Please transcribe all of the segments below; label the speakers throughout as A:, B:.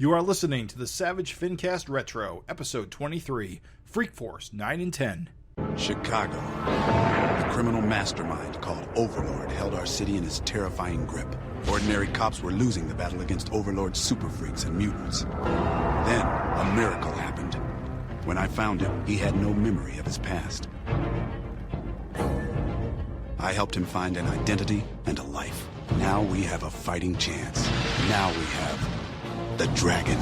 A: You are listening to the Savage FINcast Retro, Episode 23, Freak Force 9 and 10.
B: Chicago. A criminal mastermind called Overlord held our city in his terrifying grip. Ordinary cops were losing the battle against Overlord's super freaks and mutants. Then, a miracle happened. When I found him, he had no memory of his past. I helped him find an identity and a life. Now we have a fighting chance. Now we have the Dragon.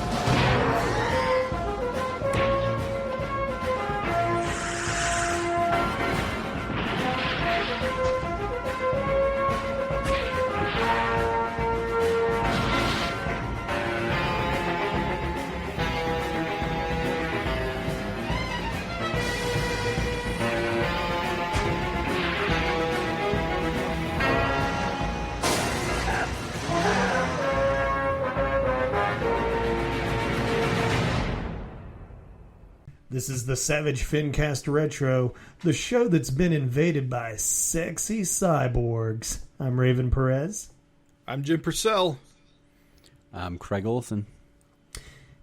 C: This is the Savage FINcast Retro, the show that's been invaded by sexy cyborgs. I'm Raven Perez.
A: I'm Jim Purcell.
D: I'm Craig Olson.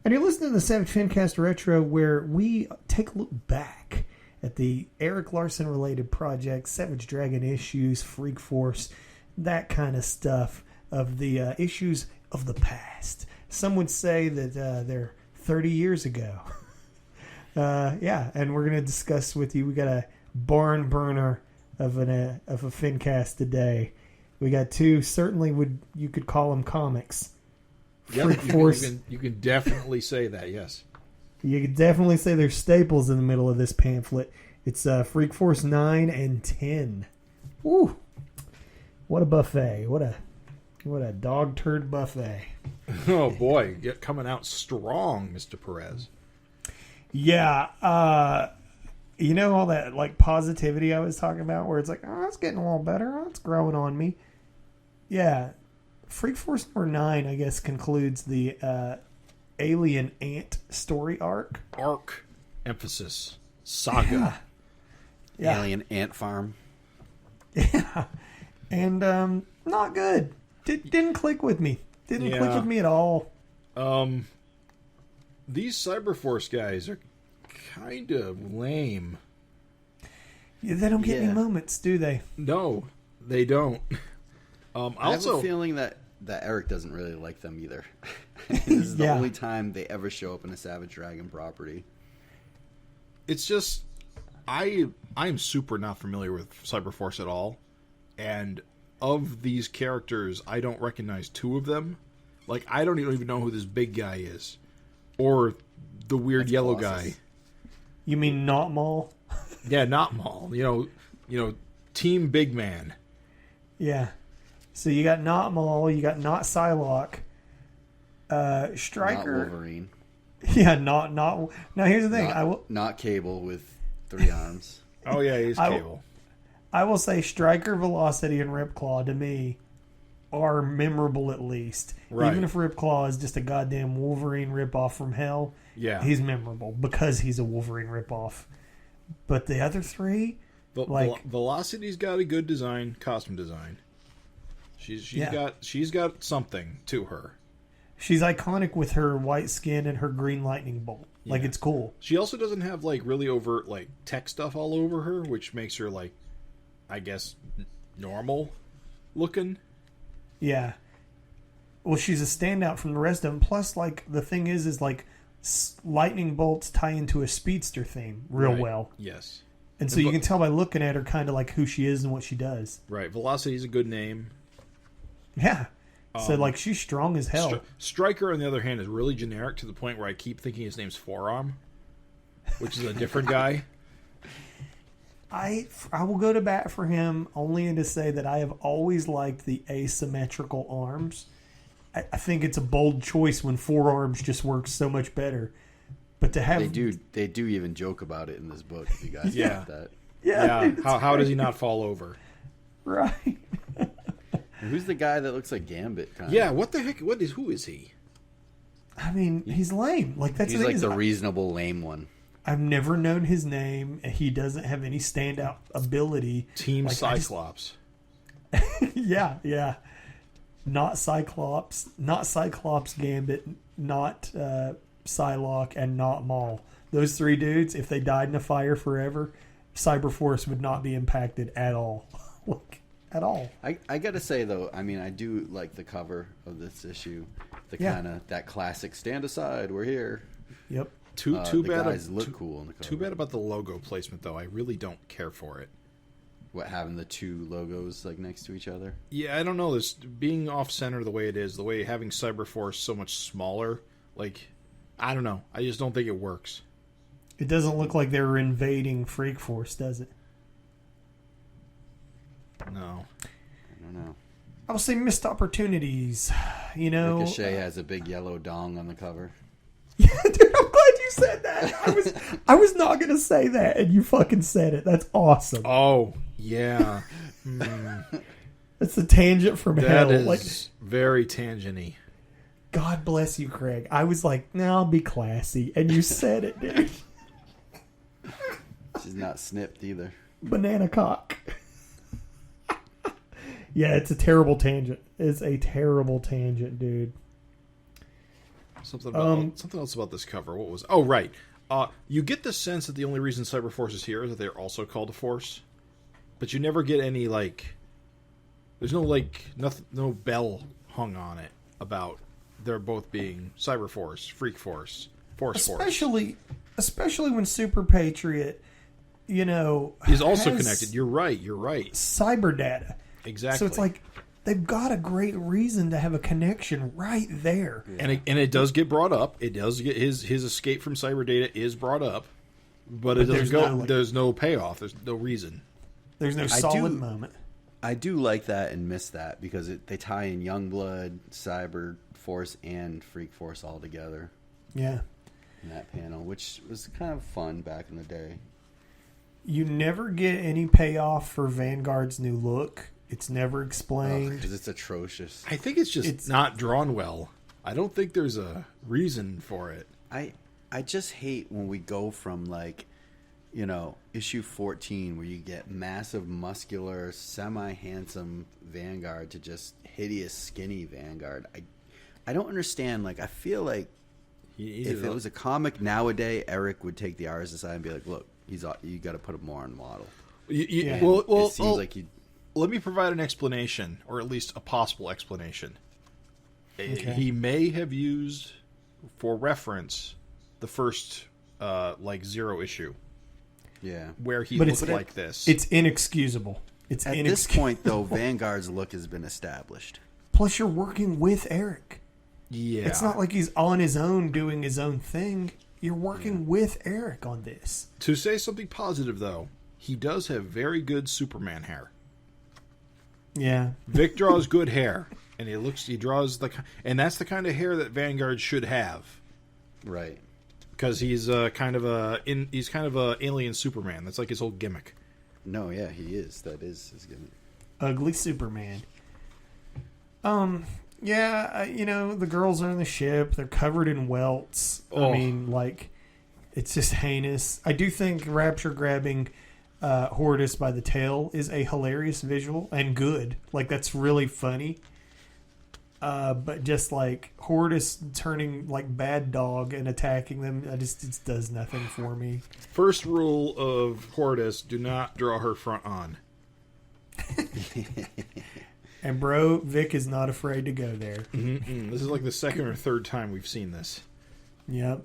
C: And you're listening to the Savage FINcast Retro, where we take a look back at the Eric Larson-related projects, Savage Dragon issues, Freak Force, that kind of stuff of the issues of the past. Some would say that they're 30 years ago. And we're going to discuss with you. We got a barn burner of a FinCast today. We got two. Certainly, you could call them comics. Freak Force.
A: You can definitely say that. Yes.
C: You could definitely say there's staples in the middle of this pamphlet. It's Freak Force 9 and 10. Woo! What a buffet! What a dog turd buffet!
A: Oh boy, coming out strong, Mr. Perez.
C: Yeah, you know all that like positivity I was talking about, where it's like, oh, it's getting a little better, oh, it's growing on me. Yeah, Freak Force number 9, I guess, concludes the Alien Ant story arc.
A: Emphasis. Saga.
C: Yeah.
D: Alien Ant Farm.
C: Yeah, and not good. Didn't click with me. Didn't click with me at all.
A: These Cyberforce guys are kind of lame.
C: Yeah, they don't get any moments, do they?
A: No, they don't.
D: I have a feeling that Eric doesn't really like them either. This is the only time they ever show up in a Savage Dragon property.
A: It's just, I'm super not familiar with Cyberforce at all. And of these characters, I don't recognize two of them. Like, I don't even know who this big guy is. Or the weird yellow guy.
C: You mean Not Maul?
A: Yeah, Not Maul. You know, Team Big Man.
C: Yeah. So you got Not Maul, you got Not Psylocke, Stryker.
D: Not Wolverine.
C: Yeah, not. Now here's the thing.
D: Not Cable with 3 arms.
A: Oh yeah, he's Cable.
C: I will say Stryker, Velocity, and Ripclaw to me are memorable at least. Right. Even if Ripclaw is just a goddamn Wolverine ripoff from hell, he's memorable because he's a Wolverine ripoff. But the other three,
A: Velocity's got a good design, costume design. She's got something to her.
C: She's iconic with her white skin and her green lightning bolt. Yeah. Like, it's cool.
A: She also doesn't have like really overt like tech stuff all over her, which makes her like, I guess, normal looking.
C: Yeah. Well, she's a standout from the rest of them. Plus, like, the thing is like, lightning bolts tie into a speedster theme real well.
A: Yes.
C: And so you can tell by looking at her kind of like who she is and what she does.
A: Right. Velocity's a good name.
C: Yeah. So, like, she's strong as hell.
A: Stryker, on the other hand, is really generic to the point where I keep thinking his name's Forearm, which is a different guy.
C: I will go to bat for him only to say that I have always liked the asymmetrical arms. I think it's a bold choice when 4 arms just works so much better. But to have
D: they do even joke about it in this book. If you guys get that,
C: dude,
A: how does he not fall over?
C: Right.
D: Who's the guy that looks like Gambit?
A: Yeah. What the heck? Who is he?
C: I mean, he's lame. Like he's
D: like the reasonable lame one.
C: I've never known his name. He doesn't have any standout ability.
A: Team Cyclops.
C: Yeah. Not Cyclops, Gambit, not Psylocke, and not Maul. Those 3 dudes, if they died in a fire forever, Cyberforce would not be impacted at all. Like, at all.
D: I gotta say, though, I mean, I do like the cover of this issue. The kind of, that classic, stand aside, we're here.
C: Yep.
D: Too bad. Guys look cool in the cover.
A: Too bad about the logo placement, though. I really don't care for it.
D: What, having the 2 logos like next to each other?
A: Yeah, I don't know. This being off center the way it is, the way having Cyberforce so much smaller, like, I don't know. I just don't think it works.
C: It doesn't look like they're invading Freak Force, does it?
A: No.
D: I don't know.
C: I will say missed opportunities. You know,
D: Ricochet has a big yellow dong on the cover.
C: Yeah, dude, I'm glad you said that. I was not gonna say that, and you fucking said it. That's awesome.
A: Oh yeah,
C: That's the tangent from hell.
A: that is
C: like,
A: very tangenty.
C: God bless you, Craig. I was like, no, I'll be classy, and you said it, dude.
D: She's not snipped either.
C: Banana cock. Yeah, it's a terrible tangent. It's a terrible tangent, dude.
A: Something else about this cover. What was? Oh, right. You get the sense that the only reason Cyberforce is here is that they're also called a force, but you never get any like. There's no like nothing, no bell hung on it about they're both being Cyberforce, Freak Force, Force.
C: Especially when Super Patriot, you know,
A: is also connected. You're right.
C: Cyber data.
A: Exactly.
C: So it's like they've got a great reason to have a connection right there.
A: And it does get brought up. It does get his escape from cyber data is brought up, but it doesn't go. There's no payoff. There's no reason.
C: There's no solid moment.
D: I do like that and miss that because they tie in Youngblood, Cyber Force, and Freak Force all together.
C: Yeah.
D: In that panel, which was kind of fun back in the day.
C: You never get any payoff for Vanguard's new look. It's never explained.
D: Because it's atrocious.
A: I think it's not drawn well. I don't think there's a reason for it.
D: I just hate when we go from, like, you know, issue 14 where you get massive, muscular, semi-handsome Vanguard to just hideous, skinny Vanguard. I don't understand. Like, I feel like if it was a comic nowadays, Eric would take the artist aside and be like, look, you got to put him more on model.
A: Yeah. Well, it seems like you. Let me provide an explanation, or at least a possible explanation. Okay. He may have used, for reference, the first, Zero issue.
D: Yeah.
A: Where he looked like this.
C: It's inexcusable. At
D: this point, though, Vanguard's look has been established.
C: Plus, you're working with Eric.
A: Yeah.
C: It's not like he's on his own doing his own thing. You're working with Eric on this.
A: To say something positive, though, he does have very good Superman hair.
C: Yeah.
A: Vic draws good hair, and he draws and that's the kind of hair that Vanguard should have.
D: Right.
A: Because he's kind of a alien Superman. That's like his whole gimmick.
D: No, yeah, he is. That is his gimmick.
C: Ugly Superman. Yeah, the girls are on the ship. They're covered in welts.
A: Oh.
C: I mean, like, it's just heinous. I do think Rapture grabbing Hortus by the tail is a hilarious visual and good. Like, that's really funny. But just like Hortus turning like bad dog and attacking them, it does nothing for me. First
A: rule of Hortus: do not draw her front on.
C: And bro, Vic is not afraid to go there.
A: Mm-hmm. This is like the second or third time we've seen this.
C: Yep.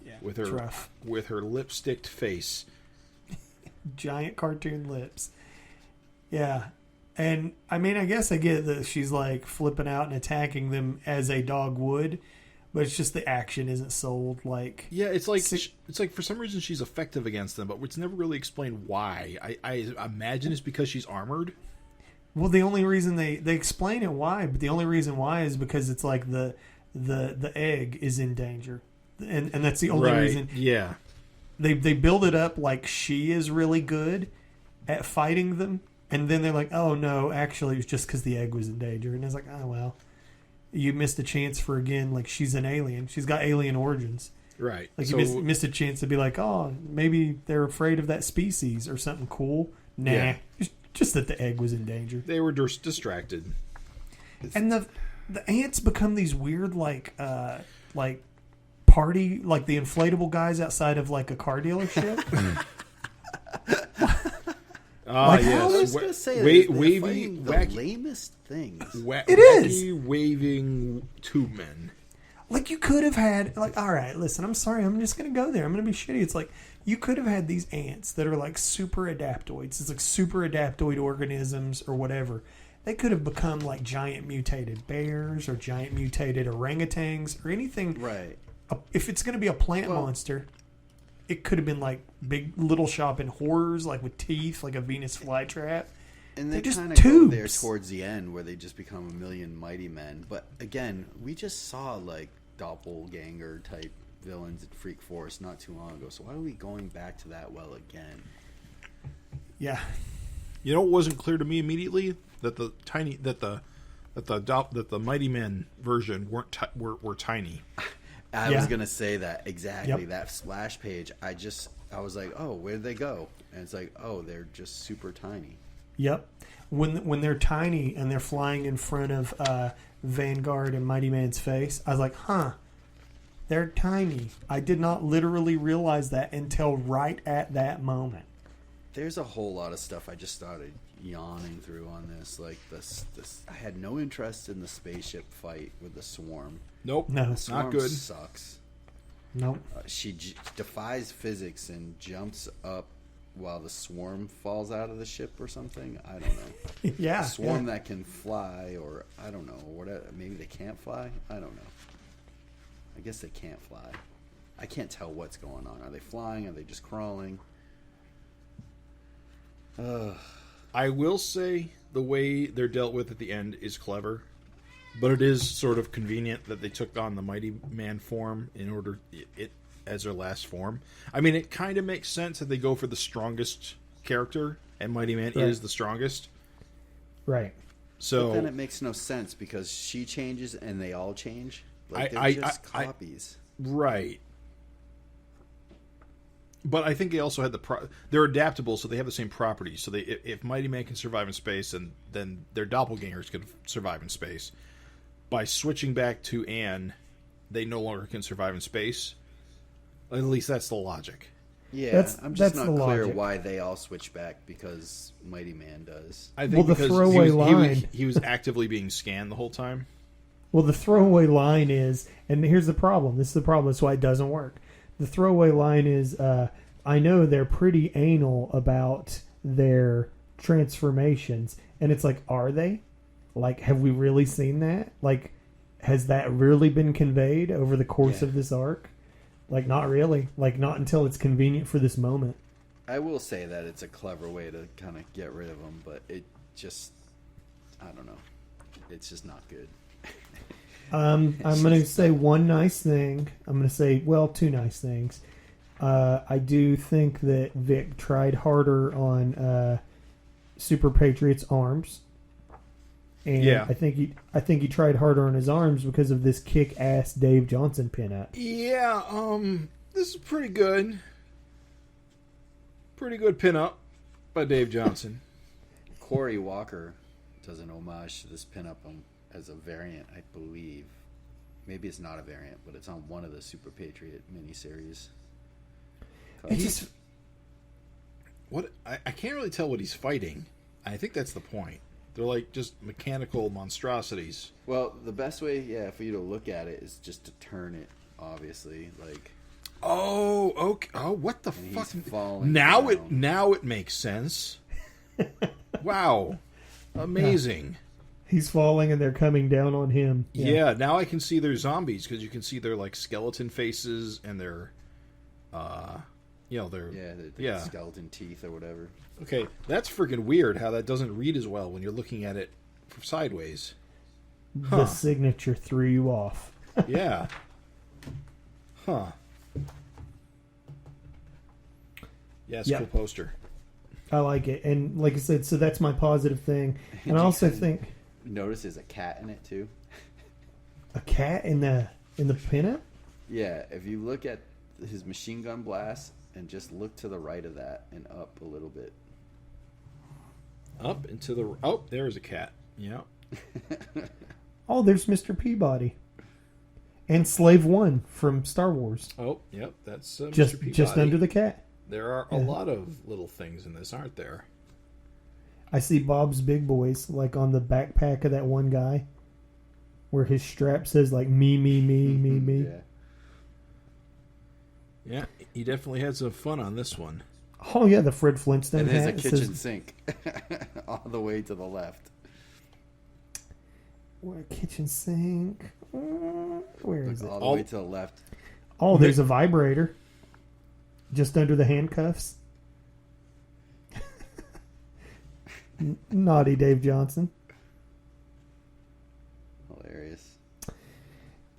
C: Yeah.
A: With her lipsticked face.
C: Giant cartoon lips. Yeah. And I mean, I guess I get that she's like flipping out and attacking them as a dog would, but it's just the action isn't sold. Like,
A: yeah, it's like for some reason she's effective against them, but it's never really explained why. I imagine it's because she's armored.
C: Well, the only reason they explain it why, but the only reason why is because it's like the egg is in danger, and that's the only reason.
A: Yeah,
C: they build it up like she is really good at fighting them. And then they're like, oh, no, actually, it was just because the egg was in danger. And it's like, oh, well, you missed a chance for, again, like, she's an alien. She's got alien origins.
A: Right.
C: Like, you missed a chance to be like, oh, maybe they're afraid of that species or something cool. Nah. Yeah. Just that the egg was in danger.
A: They were just distracted.
C: And the ants become these weird, like, like party, like the inflatable guys outside of like a car dealership.
A: Like,
D: I
A: yes.
D: was gonna say
A: Waving,
D: the
A: wacky,
D: lamest things.
C: It is.
A: wacky, waving tube men.
C: Like, you could have had, like, all right, listen, I'm sorry, I'm just going to go there. I'm going to be shitty. It's like, you could have had these ants that are like super adaptoids. It's like super adaptoid organisms or whatever. They could have become like giant mutated bears or giant mutated orangutans or anything.
D: Right.
C: If it's going to be a plant monster, it could have been like big little shop in horrors, like with teeth, like a Venus flytrap.
D: And they
C: just
D: kind of go there
C: tubes.
D: towards the end where they just become a million mighty men. But again, we just saw like doppelganger type villains at Freak Force not too long ago. So why are we going back to that well again?
C: Yeah.
A: You know, it wasn't clear to me immediately that the Mighty Men version were tiny.
D: I was gonna say that exactly.
C: Yep.
D: That splash page. I was like, oh, where did they go? And it's like, oh, they're just super tiny.
C: Yep. When they're tiny and they're flying in front of Vanguard and Mighty Man's face, I was like, huh, they're tiny. I did not literally realize that until right at that moment.
D: There's a whole lot of stuff I just started yawning through on this. Like this, I had no interest in the spaceship fight with the Swarm.
A: Nope.
C: No.
D: The Swarm
A: Not good.
D: Sucks.
C: Nope.
D: She defies physics and jumps up while the Swarm falls out of the ship or something. I don't know.
C: Yeah.
D: A Swarm that can fly, or I don't know. Whatever. Maybe they can't fly. I don't know. I guess they can't fly. I can't tell what's going on. Are they flying? Are they just crawling?
A: I will say the way they're dealt with at the end is clever, but it is sort of convenient that they took on the Mighty Man form in order it as their last form. I mean, it kind of makes sense that they go for the strongest character, and Mighty Man is the strongest.
C: Right.
A: So
D: But then it makes no sense because she changes and they all change. Like they're just copies.
A: Right. But I think they also had they're adaptable, so they have the same properties. So if Mighty Man can survive in space, and then their doppelgangers can survive in space. By switching back to Anne, they no longer can survive in space. At least that's the logic.
D: Yeah, I'm just
C: that's
D: not
C: the
D: clear
C: logic.
D: why they all switch back because Mighty Man does.
A: I think
C: Well, the
A: because
C: throwaway line-
A: he was actively being scanned the whole time.
C: Well, the throwaway line is, and here's the problem. This is the problem. That's why it doesn't work. The throwaway line is, I know they're pretty anal about their transformations. And it's like, are they? Like, have we really seen that? Like, has that really been conveyed over the course of this arc? Like, not really. Like, not until it's convenient for this moment.
D: I will say that it's a clever way to kind of get rid of them, but it just, I don't know. It's just not good.
C: I'm going to say one nice thing. I'm going to say, well, two nice things. I do think that Vic tried harder on Super Patriot's arms. And
A: Yeah.
C: I think he tried harder on his arms because of this kick-ass Dave Johnson pinup.
A: Yeah, this is pretty good. Pretty good pinup by Dave Johnson.
D: Corey Walker does an homage to this pinup as a variant, I believe. Maybe it's not a variant, but it's on one of the Super Patriot miniseries.
A: I can't really tell what he's fighting. I think that's the point. They're like just mechanical monstrosities.
D: Well, the best way, for you to look at it is just to turn it, obviously. Like,
A: Oh, okay. Oh, what the
D: and
A: fuck?
D: he's falling
A: Now
D: down.
A: it makes sense. Wow, amazing.
C: He's falling and they're coming down on him.
A: Yeah, now I can see their zombies because you can see their like skeleton faces and their,
D: the skeleton teeth or whatever.
A: Okay, that's freaking weird how that doesn't read as well when you're looking at it from sideways.
C: The signature threw you off.
A: Yeah. Huh. Yes,
C: Yeah.
A: cool poster.
C: I like it. And like I said, so that's my positive thing. And I also think
D: Notice there's a cat in it too.
C: a cat in the pinup?
D: Yeah, if you look at his machine gun blast and just look to the right of that and up a little bit.
A: Up into the... Oh, there's a cat. Yeah.
C: Oh, there's Mr. Peabody. And Slave One from Star Wars.
A: Oh, yep, that's
C: Just
A: Mr. Peabody.
C: just under the cat.
A: There are a lot of little things in this, aren't there?
C: I see Bob's Big Boys, like on the backpack of that one guy, where his strap says like me, me.
D: Yeah.
A: Yeah, he definitely had some fun on this one.
C: Oh yeah, the Fred Flintstone
D: It is a
C: hat.
D: kitchen
C: says,
D: sink all the way to the left.
C: where kitchen sink. Where is it?
D: All the way to the left.
C: Oh, there's a vibrator. Just under the handcuffs. Naughty Dave Johnson.
D: Hilarious.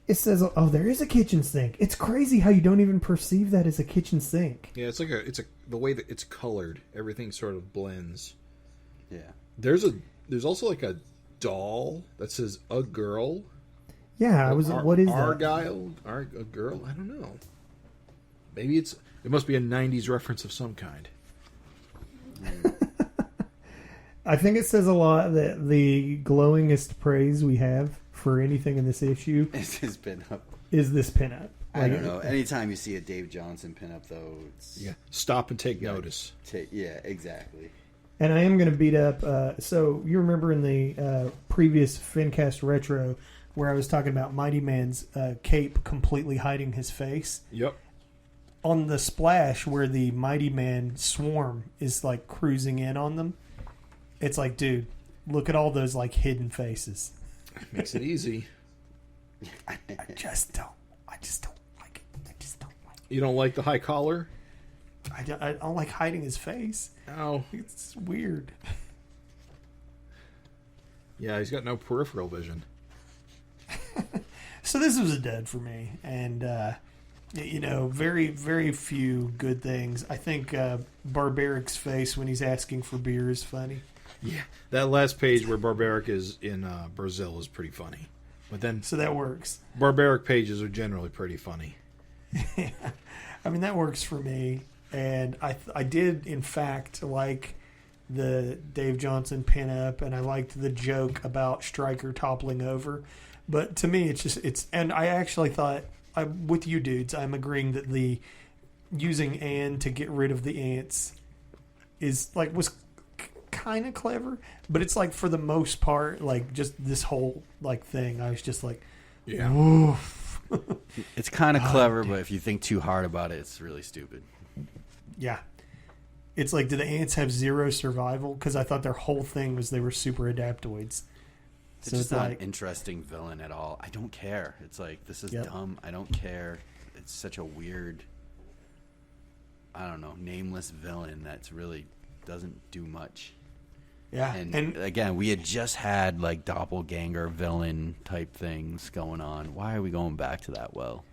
C: It says, "Oh, there is a kitchen sink." It's crazy how you don't even perceive that as a kitchen sink.
A: Yeah, it's the way that it's colored. Everything sort of blends.
D: Yeah.
A: There's also like a doll that says a girl.
C: Yeah, what is that?
A: Argyle? A girl? I don't know. Maybe it must be a 90s reference of some kind.
C: I think it says a lot that the glowingest praise we have for anything in this issue
D: It's his pinup.
C: is this pinup.
D: I don't know. Anytime you see a Dave Johnson pinup, though, it's...
A: Yeah. Stop and take notice.
D: Yeah, exactly.
C: And I am going to beat up... so you remember in the previous FINcast Retro where I was talking about Mighty Man's cape completely hiding his face?
A: Yep.
C: On the splash where the Mighty Man swarm is like cruising in on them, it's like, dude, look at all those like hidden faces.
A: Makes it easy.
C: I just don't like it. I just don't like it.
A: You don't like the high collar?
C: I don't like hiding his face.
A: Oh.
C: It's weird.
A: Yeah, he's got no peripheral vision.
C: So this was a dud for me. And, very, very few good things. I think Barbaric's face when he's asking for beer is funny.
A: Yeah. That last page where Barbaric is in Brazil is pretty funny. But then...
C: So that works.
A: Barbaric pages are generally pretty funny.
C: Yeah. I mean, that works for me. And I did, in fact, like the Dave Johnson pinup, and I liked the joke about Stryker toppling over. But to me, and I actually thought, with you dudes, I'm agreeing that the using Anne to get rid of the ants was kind of clever, but it's like for the most part, like just this whole like thing, I was just like,
A: yeah.
C: Oof.
D: It's kind of clever, but if you think too hard about it, it's really stupid.
C: Yeah. It's like, do the ants have zero survival? Because I thought their whole thing was they were super adaptoids.
D: It's just not an interesting villain at all. I don't care. It's like, this is dumb. I don't care. It's such a weird, I don't know, nameless villain that's really doesn't do much.
C: Yeah.
D: And again, we had just had like doppelganger villain type things going on. Why are we going back to that well?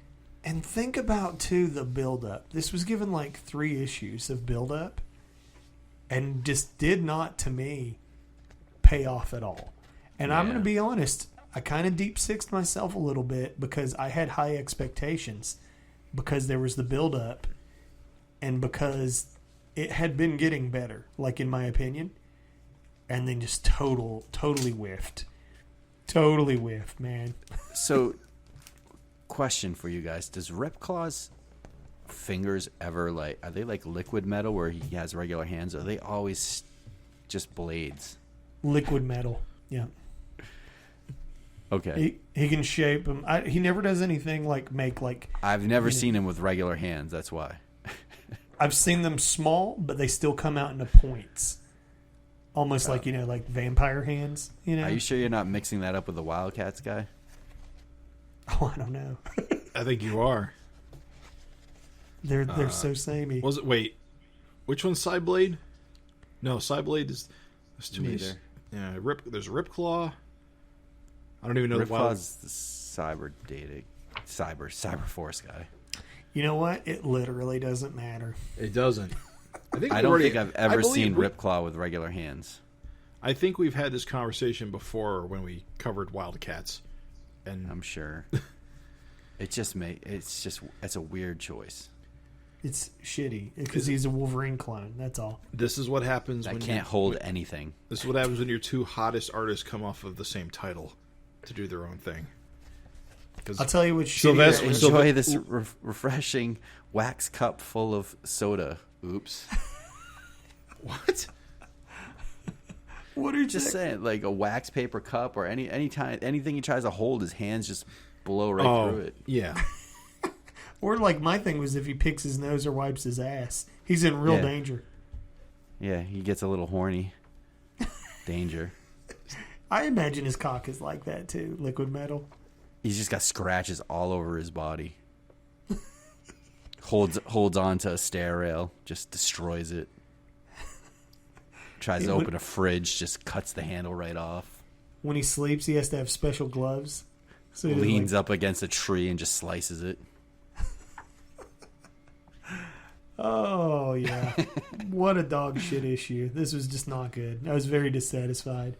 C: And think about, too, the build-up. This was given like 3 issues of build-up and just did not, to me, pay off at all. And I'm going to be honest, I kind of deep-sixed myself a little bit because I had high expectations because there was the build-up and because it had been getting better, like in my opinion, and then just totally whiffed. Totally whiffed, man.
D: So, question for you guys. Does Ripclaw's fingers ever, are they like liquid metal where he has regular hands, or are they always just blades?
C: Liquid metal, yeah.
D: Okay.
C: He can shape them. He never does anything make
D: I've never seen him with regular hands. That's why.
C: I've seen them small, but they still come out into points, almost like vampire hands.
D: Are you sure you're not mixing that up with the Wildcats guy?
C: Oh, I don't know.
A: I think you are.
C: They're so samey.
A: Was it? Wait, which one's Cyblade? No, Cyblade is. There's too many. Yeah, there's Ripclaw. I don't even know.
D: Ripclaw's the Cyber Force guy.
C: You know what? It literally doesn't matter.
A: It doesn't.
D: I don't think I've ever seen Ripclaw with regular hands.
A: I think we've had this conversation before when we covered Wildcats, and
D: I'm sure. It's a weird choice.
C: It's shitty because he's a Wolverine clone. That's all.
A: This is what happens
D: when
A: you
D: can't hold anything.
A: This is what happens when your 2 hottest artists come off of the same title to do their own thing. 'cause
C: I'll tell you what.
A: Sylvester-
C: shitty-
D: Enjoy this refreshing wax cup full of soda. Oops.
A: what?
C: What are you
D: Just saying, like a wax paper cup or anything he tries to hold, his hands just blow right through it.
A: Yeah.
C: Or like my thing was if he picks his nose or wipes his ass, he's in real danger.
D: Yeah, he gets a little horny. Danger.
C: I imagine his cock is like that too, liquid metal.
D: He's just got scratches all over his body. holds on to a stair rail, just destroys it. Tries to open a fridge, just cuts the handle right off.
C: When he sleeps, he has to have special gloves. So he
D: Leans up against a tree and just slices it.
C: Oh yeah, what a dog shit issue. This was just not good. I was very dissatisfied.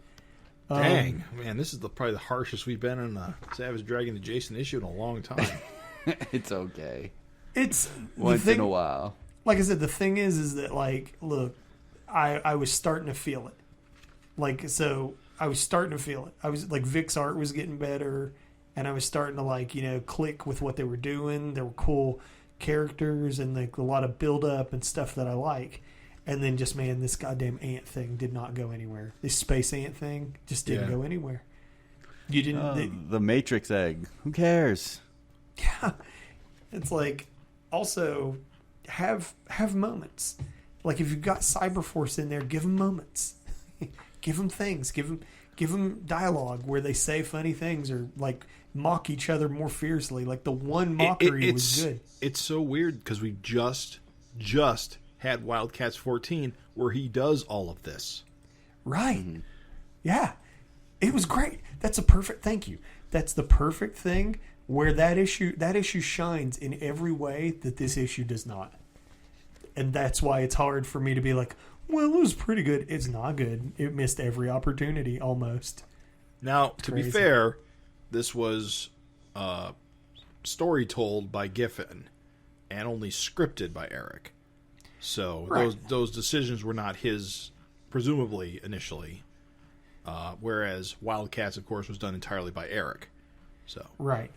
A: Dang, man, this is probably the harshest we've been in a Savage Dragon adjacent issue in a long time.
D: It's okay.
C: It's
D: Once in a while.
C: Like I said, the thing is that like, look, I was starting to feel it. Like, so I was starting to feel it. I was like, Vic's art was getting better, and I was starting to like, click with what they were doing. There were cool characters and like a lot of build up and stuff that I like. And then just, man, this goddamn ant thing did not go anywhere. This space ant thing just didn't go anywhere. You didn't.
D: The Matrix egg. Who cares?
C: Yeah. It's like, also, have moments. Like, if you've got Cyberforce in there, give them moments. Give them things. Give them dialogue where they say funny things or, like, mock each other more fiercely. Like, the one mockery was good.
A: It's so weird because we just had Wildcats 14 where he does all of this.
C: Right. Mm-hmm. Yeah. It was great. That's a perfect, thank you. That's the perfect thing where that issue shines in every way that this issue does not. And that's why it's hard for me to be like, well, it was pretty good. It's not good. It missed every opportunity almost.
A: Now, to be fair, this was story told by Giffen and only scripted by Eric. So those decisions were not his, presumably, initially. Whereas Wildcats, of course, was done entirely by Eric. So
C: right.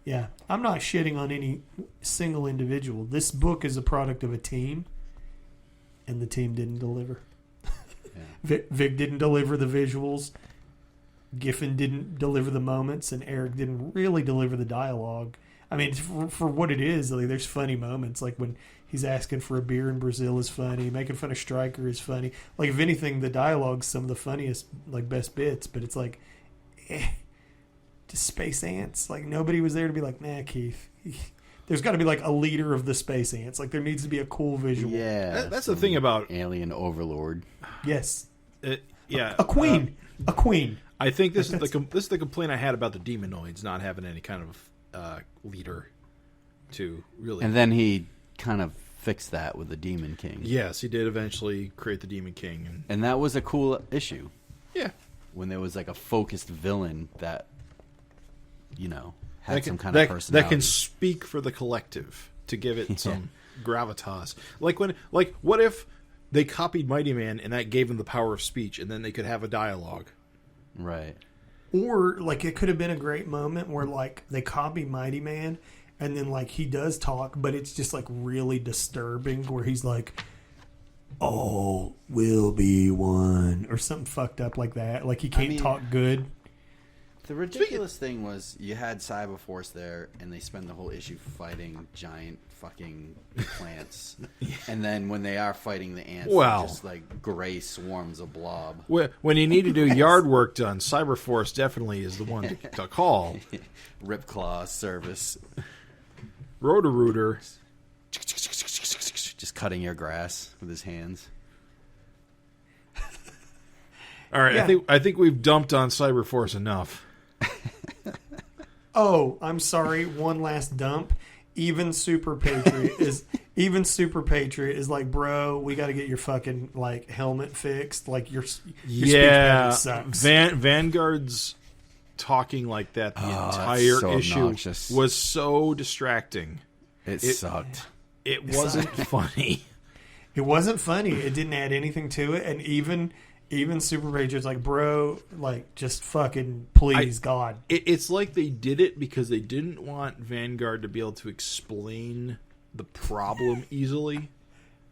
C: Yeah. I'm not shitting on any single individual. This book is a product of a team, and the team didn't deliver. Yeah. Vic didn't deliver the visuals. Giffen didn't deliver the moments, and Eric didn't really deliver the dialogue. I mean, for what it is, like, there's funny moments. Like when he's asking for a beer in Brazil is funny. Making fun of Stryker is funny. Like, if anything, the dialogue's some of the funniest, like, best bits. But it's like, just space ants. Like, nobody was there to be like, nah, Keith. There's got to be, like, a leader of the space ants. Like, there needs to be a cool visual.
D: Yeah.
A: That's the thing about
D: Alien Overlord.
C: Yes.
A: Yeah.
C: A queen. A queen.
A: I think this is the complaint I had about the Demonoids not having any kind of leader to really.
D: And then he kind of fixed that with the Demon King.
A: Yes, he did eventually create the Demon King,
D: and that was a cool issue.
A: Yeah,
D: when there was like a focused villain that had some kind of personality
A: that can speak for the collective to give it some gravitas. What if they copied Mighty Man and that gave him the power of speech, and then they could have a dialogue,
D: right?
C: Or, like, it could have been a great moment where, like, they copy Mighty Man, and then, like, he does talk, but it's just, like, really disturbing, where he's like, all will be one, or something fucked up like that. Like, he can't talk good.
D: The ridiculous thing was you had Cyberforce there, and they spend the whole issue fighting giant fucking plants. And then when they are fighting the ants, they're just like gray swarms of blob.
A: When you need to do yard work done, Cyberforce definitely is the one to call.
D: Ripclaw service.
A: Roto-Rooter.
D: Just cutting your grass with his hands.
A: All right, yeah. I think we've dumped on Cyberforce enough.
C: Oh, I'm sorry. One last dump. Even Super Patriot is like, bro, we got to get your fucking like helmet fixed. Like your speech pattern sucks.
A: Vanguard's talking like that the entire issue
D: obnoxious.
A: Was so distracting.
D: It sucked.
A: It wasn't funny.
C: It wasn't funny. It didn't add anything to it, and Even Super Patriots, like, bro, like, just fucking please, God.
A: It's like they did it because they didn't want Vanguard to be able to explain the problem easily.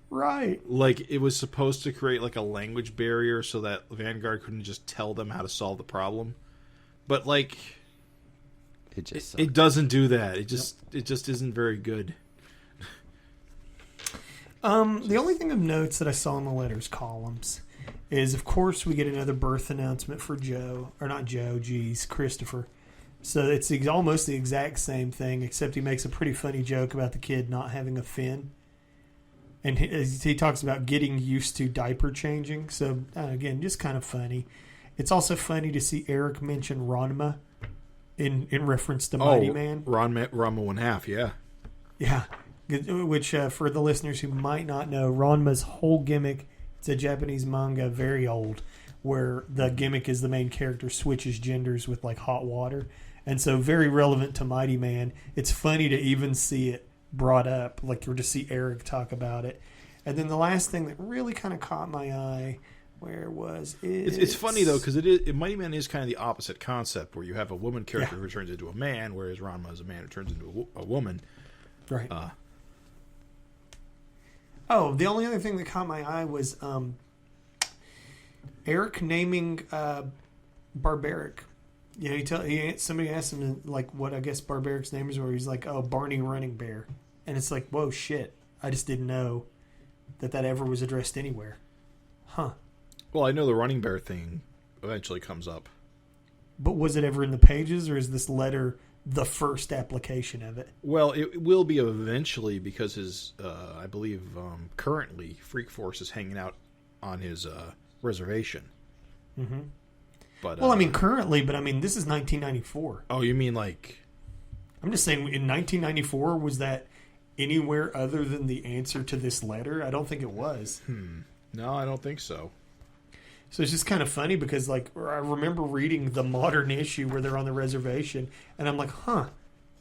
C: Right.
A: Like, it was supposed to create, like, a language barrier so that Vanguard couldn't just tell them how to solve the problem. But, like, it doesn't do that. It just isn't very good.
C: The only thing of notes that I saw in the letters columns is, of course, we get another birth announcement for Joe. Or not Joe, geez, Christopher. So it's almost the exact same thing, except he makes a pretty funny joke about the kid not having a fin. And he talks about getting used to diaper changing. So, again, just kind of funny. It's also funny to see Eric mention Ranma in reference to Mighty Man.
A: Ranma 1/2, yeah.
C: Yeah. Which, for the listeners who might not know, Ranma's whole gimmick, it's a Japanese manga, very old, where the gimmick is the main character switches genders with, like, hot water. And so very relevant to Mighty Man. It's funny to even see it brought up, like, or to see Eric talk about it. And then the last thing that really kind of caught my eye, where was it?
A: It's funny, though, because Mighty Man is kind of the opposite concept, where you have a woman character who turns into a man, whereas Ranma is a man who turns into a woman.
C: Right. The only other thing that caught my eye was Eric naming Barbaric. Yeah, somebody asked him like what I guess Barbaric's name is, where he's like, "Oh, Barney Running Bear," and it's like, "Whoa, shit! I just didn't know that ever was addressed anywhere." Huh.
A: Well, I know the Running Bear thing eventually comes up,
C: but was it ever in the pages, or is this letter the first application of it?
A: Well, it will be eventually because his, I believe, currently Freak Force is hanging out on his reservation.
C: Mm-hmm.
A: But
C: well, I mean, currently, but I mean, this is 1994.
A: Oh, you mean like?
C: I'm just saying, in 1994, was that anywhere other than the answer to this letter? I don't think it was.
A: No, I don't think so.
C: So it's just kind of funny because, like, I remember reading the modern issue where they're on the reservation, and I'm like,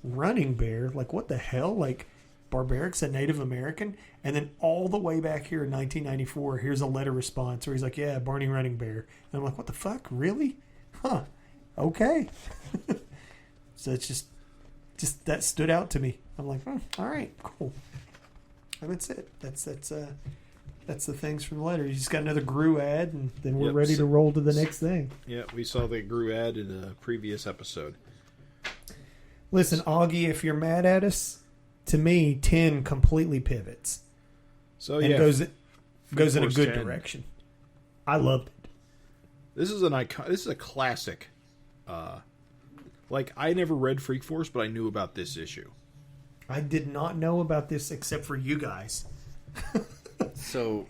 C: Running Bear? Like, what the hell? Like, Barbaric's a Native American? And then all the way back here in 1994, here's a letter response where he's like, yeah, Barney Running Bear. And I'm like, what the fuck? Really? Okay. So it's just that stood out to me. I'm like, all right, cool. And that's it. That's the things from the letter. You just got another Gru ad, and then we're ready to roll to the next thing.
A: Yeah, we saw the Gru ad in a previous episode.
C: Listen, Augie, if you're mad at us, to me, 10 completely pivots.
A: So
C: and goes in a good
A: 10.
C: direction. I loved it.
A: This is a classic. Like, I never read Freak Force, but I knew about this issue.
C: I did not know about this except for you guys.
D: So,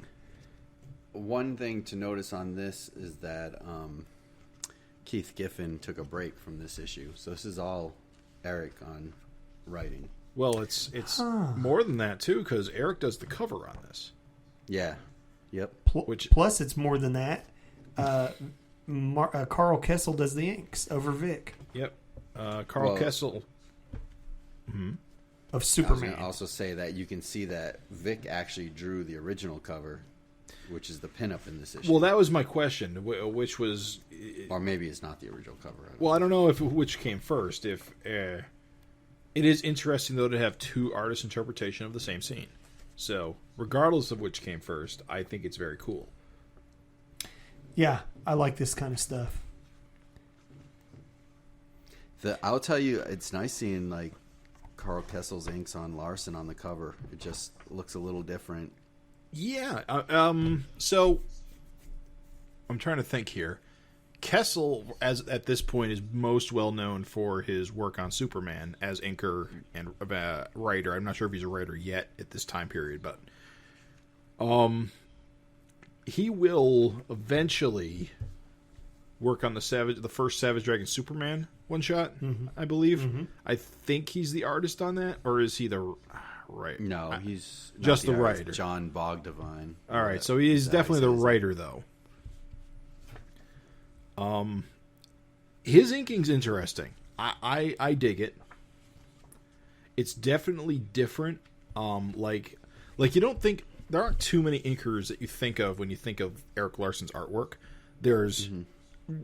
D: one thing to notice on this is that Keith Giffen took a break from this issue. So this is all Eric on writing.
A: Well, it's more than that, too, because Eric does the cover on this.
D: Yeah. Yep.
C: Plus, it's more than that. Carl Kessel does the inks over Vic.
A: Yep. Carl Kessel.
C: Mm-hmm. Of Superman.
D: I was gonna also say that you can see that Vic actually drew the original cover, which is the pinup in this issue.
A: Well, that was my question, which was...
D: Or maybe it's not the original cover.
A: I don't know which came first. It is interesting, though, to have two artists' interpretation of the same scene. So, regardless of which came first, I think it's very cool.
C: Yeah, I like this kind of stuff.
D: I'll tell you, it's nice seeing, like, Carl Kessel's inks on Larson on the cover. It just looks a little different.
A: Yeah. So I'm trying to think here. Kessel, at this point, is most well known for his work on Superman as inker and writer. I'm not sure if he's a writer yet at this time period, but he will eventually work on the first Savage Dragon Superman one shot, I believe. Mm-hmm. I think he's the artist on that, or is he the right?
D: No, he's
A: just the
D: artist,
A: writer.
D: John Bogdavine.
A: All right, so he's definitely the writer, though. His inking's interesting. I dig it. It's definitely different. Like you don't think too many inkers that you think of when you think of Eric Larson's artwork.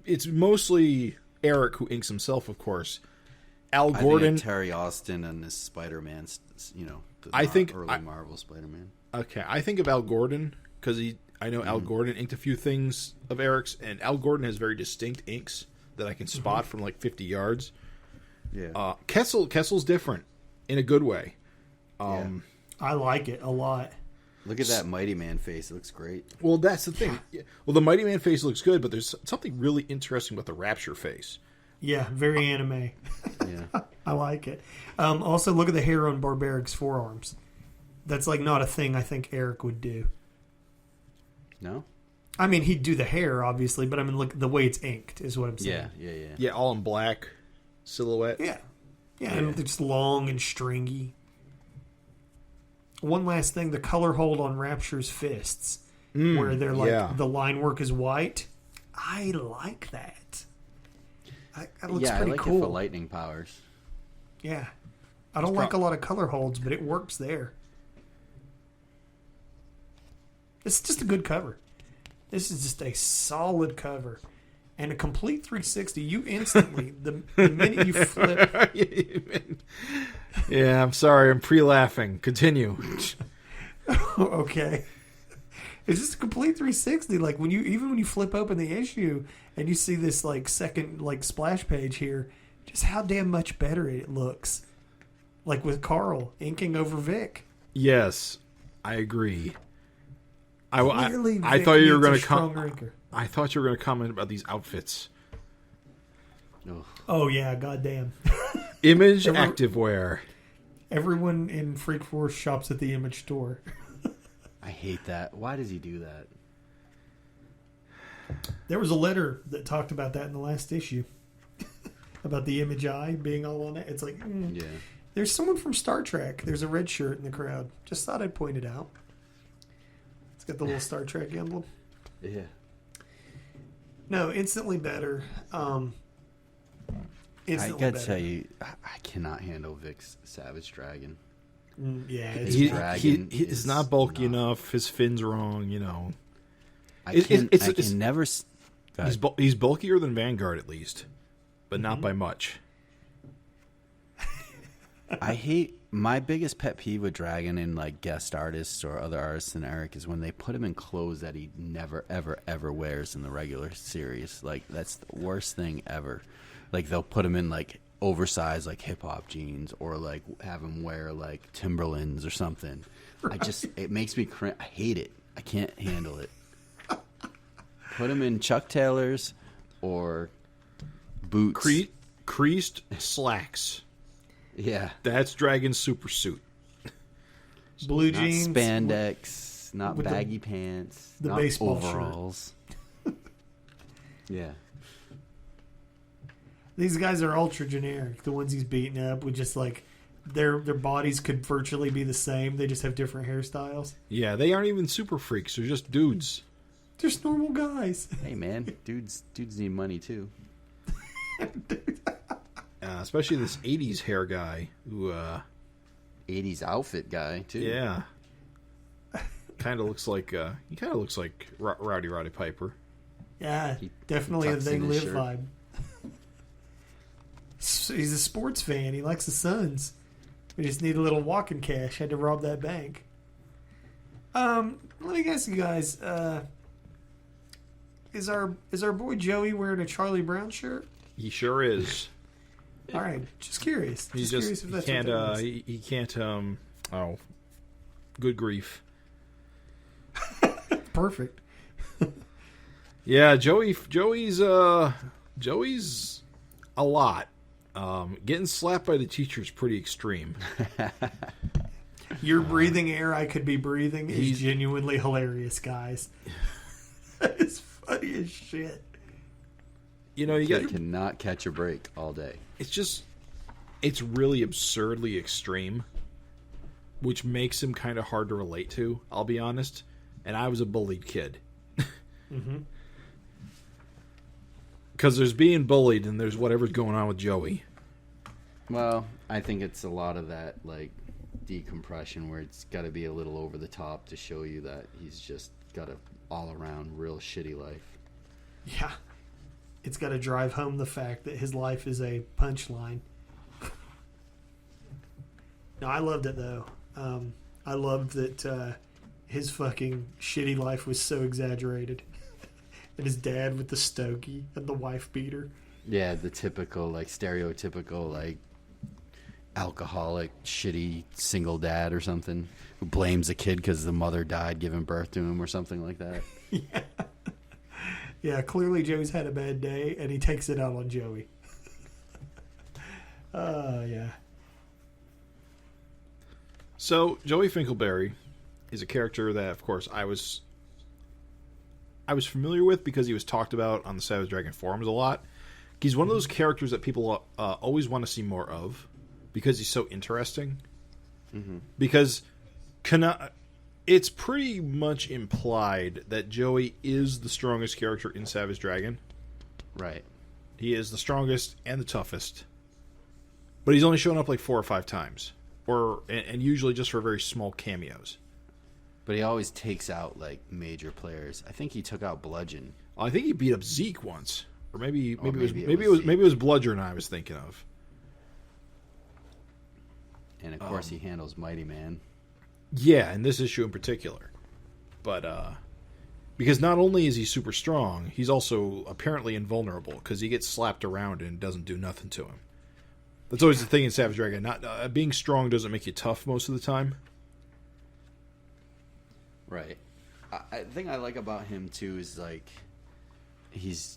A: It's mostly Eric who inks himself, of course. Al Gordon,
D: Terry Austin, and this Spider-Man. Early Marvel Spider-Man.
A: Okay, I think of Al Gordon because I know Al Gordon inked a few things of Eric's, and Al Gordon has very distinct inks that I can spot from like 50 yards.
D: Yeah.
A: Kessel's different in a good way.
C: I like it a lot.
D: Look at that Mighty Man face. It looks great.
A: Well, that's the thing. Well, the Mighty Man face looks good, but there's something really interesting about the Rapture face.
C: Yeah, very anime.
D: Yeah.
C: I like it. Also, look at the hair on Barbaric's forearms. That's like not a thing I think Eric would do.
D: No?
C: I mean, he'd do the hair, obviously, but I mean, look, the way it's inked is what I'm saying.
A: Yeah, all in black silhouette.
C: Yeah. And they're just long and stringy. One last thing, the color hold on Rapture's fists, where they're like, the line work is white. I like that. That looks pretty cool.
D: It for lightning powers.
C: Yeah. I don't like a lot of color holds, but it works there. It's just a good cover. This is just a solid cover. And a complete 360. You instantly, the minute you flip...
A: Yeah, I'm sorry. I'm pre-laughing. Continue.
C: Okay. It's just a complete 360. Like when you flip open the issue and you see this like second like splash page here, just how damn much better it looks. Like with Carl inking over Vic.
A: Yes, I agree. I
C: Vic
A: thought you were going to
C: come.
A: I thought you were going to comment about these outfits.
C: Oh yeah, goddamn.
A: Image activewear.
C: Everyone in Freak Force shops at the Image store.
D: I hate that. Why does he do that?
C: There was a letter that talked about that in the last issue. About the Image Eye being all on it. It's like, There's someone from Star Trek. There's a red shirt in the crowd. Just thought I'd point it out. It's got the little Star Trek emblem.
D: Yeah.
C: No, instantly better.
D: I gotta tell you, I cannot handle Vic's Savage Dragon.
C: Yeah,
A: he's not bulky enough. His fin's wrong. You know,
D: I can never.
A: He's bulkier than Vanguard at least, but not by much.
D: I hate my biggest pet peeve with Dragon and like guest artists or other artists than Eric is when they put him in clothes that he never ever ever wears in the regular series. Like that's the worst thing ever. Like they'll put him in like oversized like hip hop jeans or like have him wear like Timberlands or something. Right. It makes me cringe. I hate it. I can't handle it. Put him in Chuck Taylors or boots.
A: Creased slacks.
D: Yeah.
A: That's Dragon's super suit.
C: Blue
D: not
C: jeans.
D: Spandex, not baggy pants.
C: The
D: not
C: baseball
D: overalls. Yeah.
C: These guys are ultra generic. The ones he's beating up with just like their bodies could virtually be the same. They just have different hairstyles.
A: Yeah, they aren't even super freaks. They're just dudes.
C: Just normal guys.
D: Hey man, dudes need money too.
A: Especially this '80s hair guy who
D: 80s outfit guy too.
A: Yeah. Kind of looks like Rowdy Piper.
C: Yeah, definitely a They Live vibe. He's a sports fan. He likes the Suns. We just need a little walking cash. Had to rob that bank. Let me ask you guys. Is our boy Joey wearing a Charlie Brown shirt?
A: He sure is.
C: All right, just curious. Just curious if that's
A: he can't.
C: What that
A: he can't. Oh, good grief.
C: Perfect.
A: Yeah, Joey's a lot. Getting slapped by the teacher is pretty extreme.
C: You're breathing air I could be breathing is genuinely hilarious, guys. That is funny as shit.
A: You know, you
D: cannot catch a break all day.
A: It's really absurdly extreme, which makes him kind of hard to relate to, I'll be honest. And I was a bullied kid.
C: Mm-hmm.
A: Because there's being bullied and there's whatever's going on with Joey.
D: Well, I think it's a lot of that, like, decompression where it's got to be a little over the top to show you that he's just got a all-around real shitty life.
C: Yeah. It's got to drive home the fact that his life is a punchline. No, I loved it, though. I loved that his fucking shitty life was so exaggerated. And his dad with the stogie and the wife beater.
D: Yeah, the typical, like, stereotypical, like, alcoholic, shitty single dad or something who blames the kid because the mother died giving birth to him or something like that.
C: Yeah. Yeah, clearly Joey's had a bad day, and he takes it out on Joey. Yeah.
A: So, Joey Finkleberry is a character that, of course, I was familiar with because he was talked about on the Savage Dragon forums a lot. He's one of those characters that people always want to see more of because he's so interesting. Mm-hmm. Because it's pretty much implied that Joey is the strongest character in Savage Dragon.
D: Right.
A: He is the strongest and the toughest. But he's only shown up like 4 or 5 times. And usually just for very small cameos.
D: But he always takes out like major players. I think he took out Bludgeon.
A: I think he beat up Zeke once. Or maybe it was Bludgeon I was thinking of.
D: And of course he handles Mighty Man.
A: Yeah, in this issue in particular. But, because not only is he super strong, he's also apparently invulnerable, because he gets slapped around and doesn't do nothing to him. That's always the thing in Savage Dragon. Not being strong doesn't make you tough most of the time.
D: Right. I think I like about him, too, is, like, he's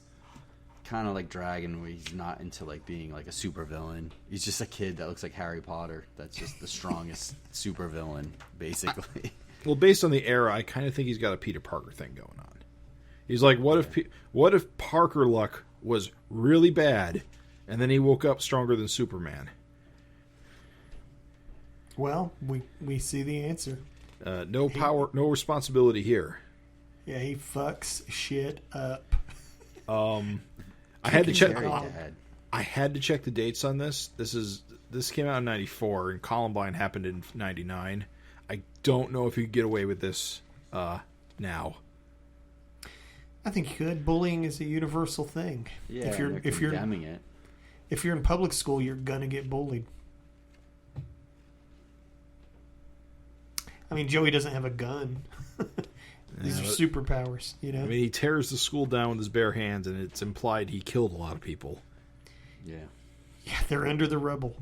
D: kind of like Dragon, where he's not into like being like a super villain. He's just a kid that looks like Harry Potter. That's just the strongest super villain, basically.
A: Well, based on the era, I kind of think he's got a Peter Parker thing going on. He's like, what if Parker luck was really bad, and then he woke up stronger than Superman?
C: Well, we see the answer.
A: No power, no responsibility here.
C: Yeah, he fucks shit up.
A: I had to check.
D: Dad.
A: I had to check the dates on this. This came out in '94, and Columbine happened in '99. I don't know if you could get away with this now.
C: I think you could. Bullying is a universal thing.
D: Yeah,
C: if you're
D: condemning it.
C: If you're in public school, you're gonna get bullied. I mean, Joey doesn't have a gun. These are superpowers, you know?
A: I mean, he tears the school down with his bare hands, and it's implied he killed a lot of people.
D: Yeah.
C: Yeah, they're under the rubble.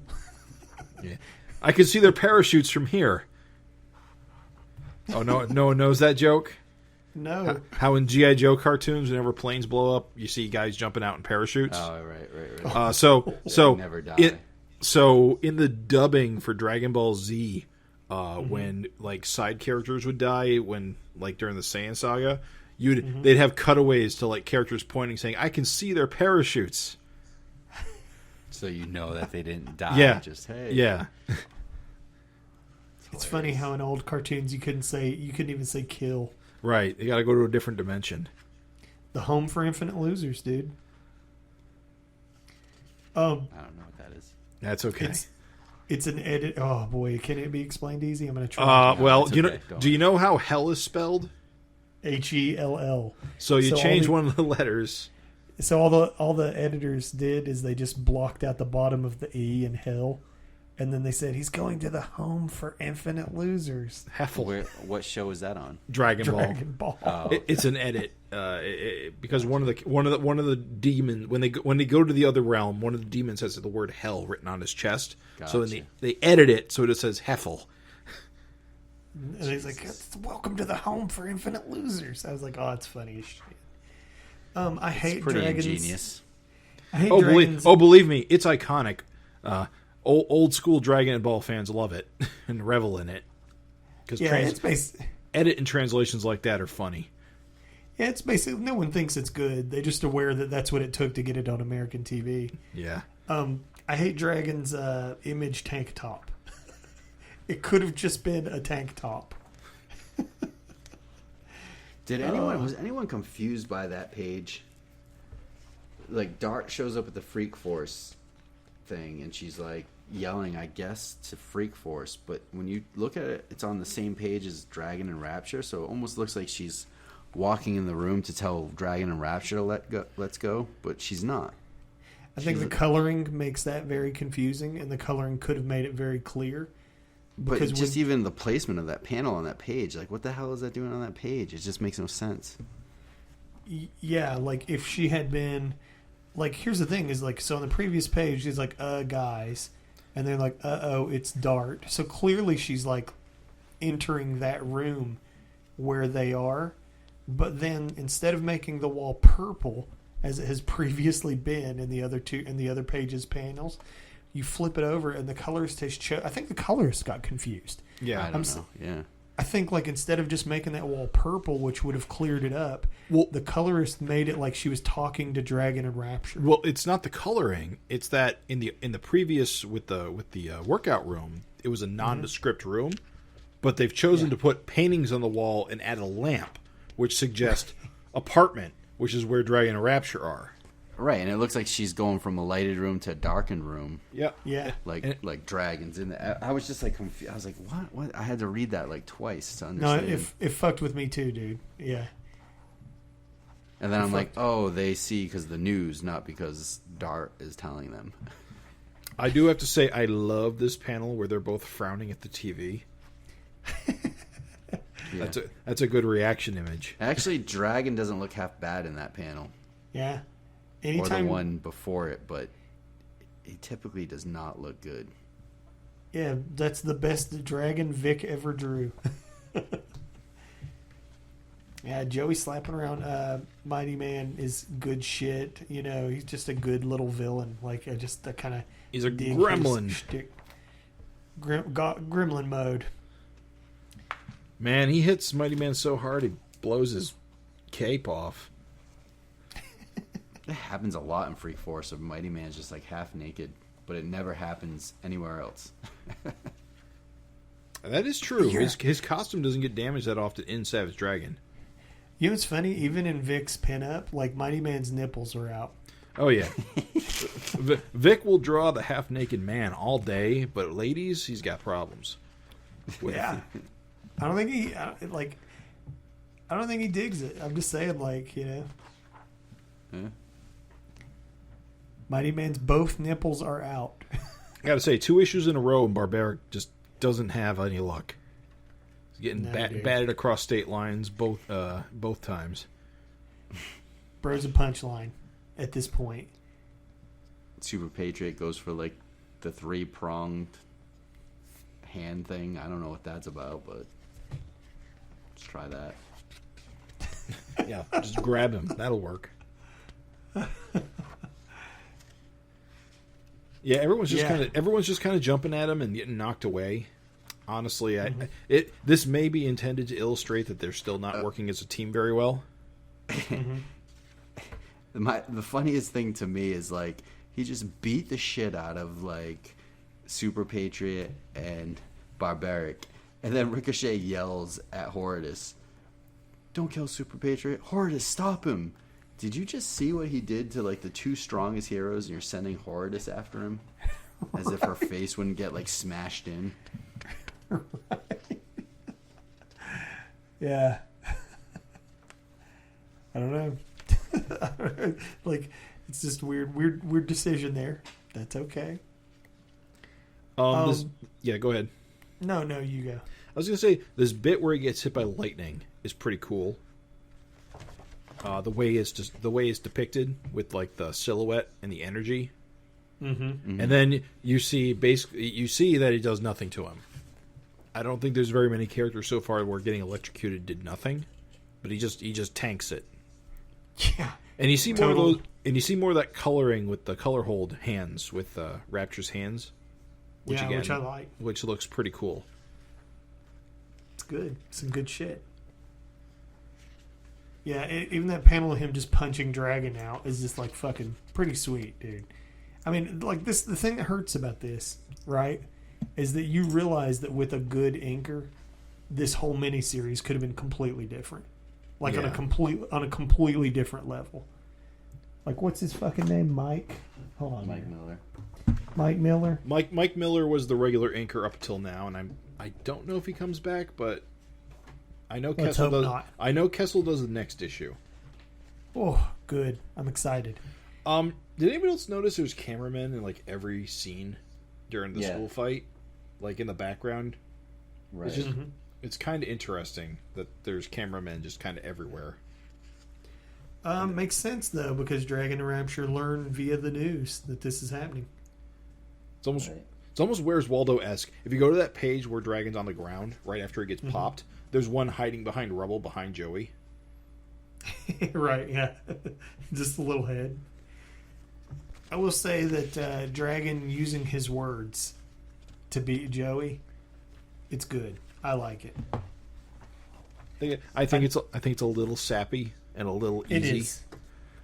A: Yeah. I can see their parachutes from here. Oh, no one knows that joke?
C: No.
A: How in G.I. Joe cartoons, whenever planes blow up, you see guys jumping out in parachutes?
D: Oh, right.
A: So
D: never die.
A: So in the dubbing for Dragon Ball Z, when like side characters would die, when like during the Saiyan saga, they'd have cutaways to like characters pointing, saying, "I can see their parachutes."
D: So you know that they didn't die.
A: Yeah.
D: Just hey.
A: Yeah.
C: It's funny how in old cartoons you couldn't even say kill.
A: Right. You got to go to a different dimension.
C: The home for infinite losers, dude.
D: I don't know what that is.
A: That's okay.
C: It's an edit. Oh boy, can it be explained easy? I'm going to try.
A: Well,
D: okay.
A: Do you know how hell is spelled?
C: HELL.
A: So you change one of the letters.
C: So all the editors did is they just blocked out the bottom of the E in hell, and then they said he's going to the home for infinite losers.
A: Heffel.
D: What show is that on?
A: Dragon Ball.
C: Oh.
A: It's an edit because one of the demons when they go to the other realm, one of the demons has the word hell written on his chest.
D: Gotcha.
A: So then they edit it so it says Heffel.
C: And he's like, "Welcome to the home for infinite losers." I was like, "Oh, it's funny as shit." I hate
D: pretty
C: dragons.
D: ingenious.
C: I hate dragons.
A: Believe me, it's iconic. Old school Dragon Ball fans love it and revel in it. Because edit and translations like that are funny.
C: Yeah, it's basically no one thinks it's good. They're just aware that that's what it took to get it on American TV.
A: Yeah.
C: I hate Dragon's image tank top. It could have just been a tank top.
D: Was anyone confused by that page? Like Dart shows up at the Freak Force thing, and she's like, yelling, I guess, to Freak Force, but when you look at it, it's on the same page as Dragon and Rapture, so it almost looks like she's walking in the room to tell Dragon and Rapture to let's go, but she's not.
C: I think the coloring makes that very confusing, and the coloring could have made it very clear.
D: But just even the placement of that panel on that page, like, what the hell is that doing on that page? It just makes no sense.
C: Yeah, like, if she had been... Like, here's the thing, is, like, so on the previous page, she's like, guys. And they're like, uh-oh, it's Dart. So clearly she's, like, entering that room where they are. But then, instead of making the wall purple... as it has previously been in the other pages panels, you flip it over and the colorist has I think the colorist got confused.
D: Yeah, I don't know. Yeah,
C: I think like instead of just making that wall purple, which would have cleared it up, the colorist made it like she was talking to Dragon and Rapture.
A: Well, it's not the coloring; it's that in the previous with the workout room, it was a nondescript room, but they've chosen to put paintings on the wall and add a lamp, which suggests apartment. Which is where Dragon and Rapture are.
D: Right, and it looks like she's going from a lighted room to a darkened room.
C: Yeah. Yeah.
D: Like Dragons in there. I was just like confused. I was like, what? I had to read that like twice to understand.
C: No, it fucked with me too, dude. Yeah.
D: And then I'm like, oh, they see because of the news, not because Dart is telling them.
A: I do have to say, I love this panel where they're both frowning at the TV. Yeah. That's a good reaction image.
D: Actually, Dragon doesn't look half bad in that panel.
C: Yeah.
D: Or the one before it, but he typically does not look good.
C: Yeah, that's the best Dragon Vic ever drew. Yeah, Joey slapping around Mighty Man is good shit. You know, he's just a good little villain. Like, just the kind of...
A: He's a gremlin.
C: Gremlin mode.
A: Man, he hits Mighty Man so hard he blows his cape off.
D: It happens a lot in Freak Force of Mighty Man's just like half naked, but it never happens anywhere else.
A: That is true. Yeah. His costume doesn't get damaged that often in Savage Dragon.
C: You know what's funny? Even in Vic's pinup, like Mighty Man's nipples are out.
A: Oh yeah. Vic will draw the half naked man all day, but ladies, he's got problems.
C: Yeah. I don't think he digs it. I'm just saying, like, you know.
D: Yeah.
C: Mighty Man's both nipples are out.
A: I gotta say, 2 issues in a row, and Barbaric just doesn't have any luck. He's getting batted across state lines both times.
C: Bro's a punchline at this point.
D: Super Patriot goes for like the 3-pronged hand thing. I don't know what that's about, but let's try that.
A: Yeah, just grab him. That'll work. Yeah, everyone's just kind of jumping at him and getting knocked away. Honestly, this may be intended to illustrate that they're still not working as a team very well.
D: The funniest thing to me is like he just beat the shit out of like Super Patriot and Barbaric, and then Ricochet yells at Horridus, "Don't kill Super Patriot, Horridus, stop him!" Did you just see what he did to like the 2 strongest heroes, and you're sending Horridus after him, as if her face wouldn't get like smashed in?
C: Right. Yeah. I don't know. Like, it's just weird decision there. That's okay.
A: Yeah, go ahead.
C: No, you go.
A: I was gonna say this bit where he gets hit by lightning is pretty cool. The way it's depicted with like the silhouette and the energy, and then you see that it does nothing to him. I don't think there's very many characters so far where getting electrocuted did nothing, but he just tanks it.
C: Yeah,
A: and you see more of those, and you see more of that coloring with the color hold hands with Rapture's hands, which I like, which looks pretty cool.
C: It's good, some good shit. Yeah, even that panel of him just punching Dragon out is just like fucking pretty sweet, dude. I mean, like the thing that hurts about this, right, is that you realize that with a good inker, this whole miniseries could have been completely different. Like on a completely different level. Like, what's his fucking name? Mike? Hold on.
D: Mike Miller.
C: Mike Miller.
A: Mike Miller was the regular inker up until now, and I don't know if he comes back, but I know
C: Let's
A: Kessel
C: hope
A: does.
C: not.
A: I know Kessel does the next issue.
C: Oh, good. I'm excited.
A: Did anybody else notice there's cameramen in like every scene during the school fight, like in the background?
D: Right.
A: It's just it's kind of interesting that there's cameramen just kind of everywhere.
C: Makes sense though, because Dragon and Rapture learned via the news that this is happening.
A: It's almost Where's Waldo-esque. If you go to that page where Dragon's on the ground right after he gets popped, there's one hiding behind rubble behind Joey.
C: Right, yeah. Just a little head. I will say that Dragon using his words to beat Joey, it's good. I like it.
A: I think it's a little sappy and a little easy.
C: It is.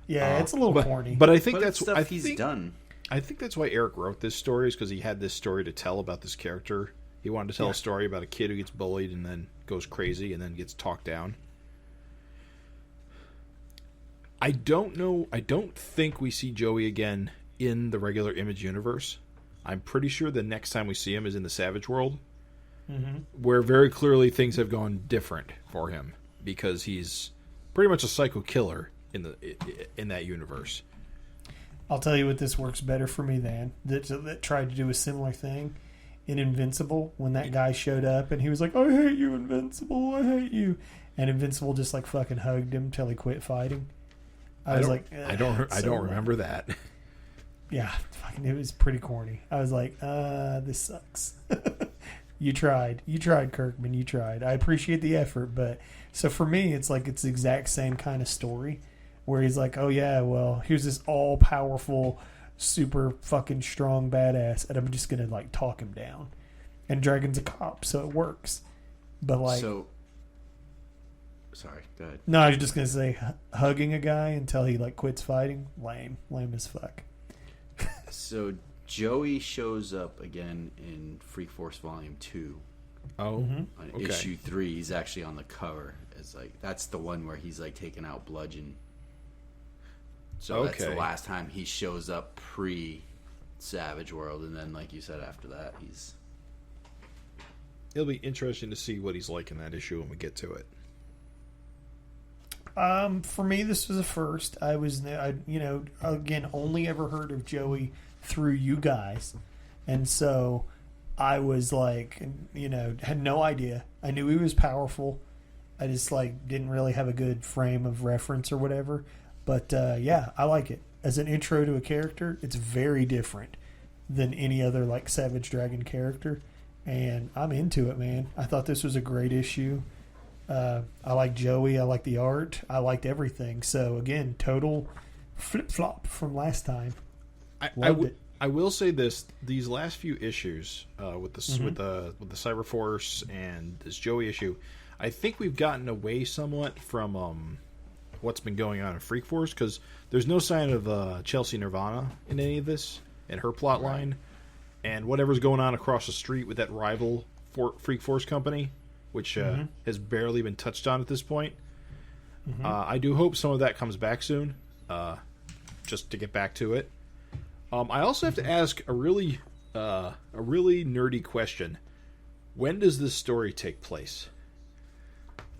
C: Yeah, it's a little corny.
A: But I think
D: But it's stuff he's done.
A: I think that's why Eric wrote this story, is because he had this story to tell about this character. He wanted to tell a story about a kid who gets bullied and then goes crazy and then gets talked down. I don't know. I don't think we see Joey again in the regular Image universe. I'm pretty sure the next time we see him is in the Savage world, where very clearly things have gone different for him because he's pretty much a psycho killer in that universe.
C: I'll tell you what this works better for me than that tried to do a similar thing in Invincible when that guy showed up and he was like, "I hate you, Invincible. I hate you," and Invincible just like fucking hugged him till he quit fighting. I don't remember that. Yeah, fucking, it was pretty corny. I was like, this sucks. You tried, Kirkman. You tried. I appreciate the effort, but so for me, it's like it's the exact same kind of story. Where he's like, oh yeah, well, here's this all-powerful, super fucking strong badass, and I'm just gonna like talk him down. And Dragon's a cop, so it works. But like,
D: Sorry, go ahead.
C: no, I was just gonna say, hugging a guy until he like quits fighting, lame as fuck.
D: So Joey shows up again in Freak Force Volume 2.
A: Oh,
D: On
A: okay.
D: issue 3, he's actually on the cover. It's like that's the one where he's like taking out Bludgeon. So that's the last time he shows up pre-Savage World, and then, like you said, after that,
A: It'll be interesting to see what he's like in that issue when we get to it.
C: For me, this was a first. I again, only ever heard of Joey through you guys, and so I was like, had no idea. I knew he was powerful. I just like didn't really have a good frame of reference or whatever. But yeah, I like it as an intro to a character. It's very different than any other like Savage Dragon character, and I'm into it, man. I thought this was a great issue. I like Joey. I like the art. I liked everything. So again, total flip flop from last time.
A: I will say this: these last few issues with the Cyberforce and this Joey issue, I think we've gotten away somewhat from what's been going on in Freak Force, because there's no sign of Chelsea Nirvana in any of this and her plot line, and whatever's going on across the street with that rival Freak Force company, which has barely been touched on at this point. I do hope some of that comes back soon, just to get back to it. I also have to ask a really nerdy question: when does this story take place?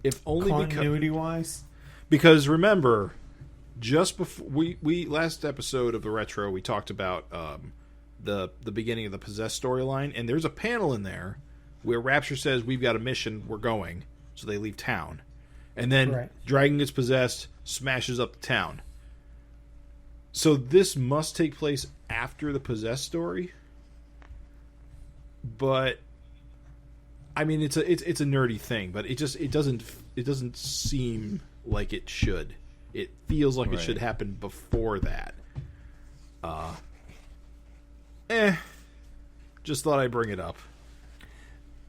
A: If only
C: Continuity wise.
A: Because remember, just before we last episode of the Retro, we talked about the beginning of the Possessed storyline, and there's a panel in there where Rapture says, "We've got a mission, we're going," so they leave town, and then Dragon gets possessed, smashes up the town. So this must take place after the Possessed story, but I mean it's a nerdy thing, but it doesn't seem like it should. It feels like it should happen before that. Just thought I'd bring it up.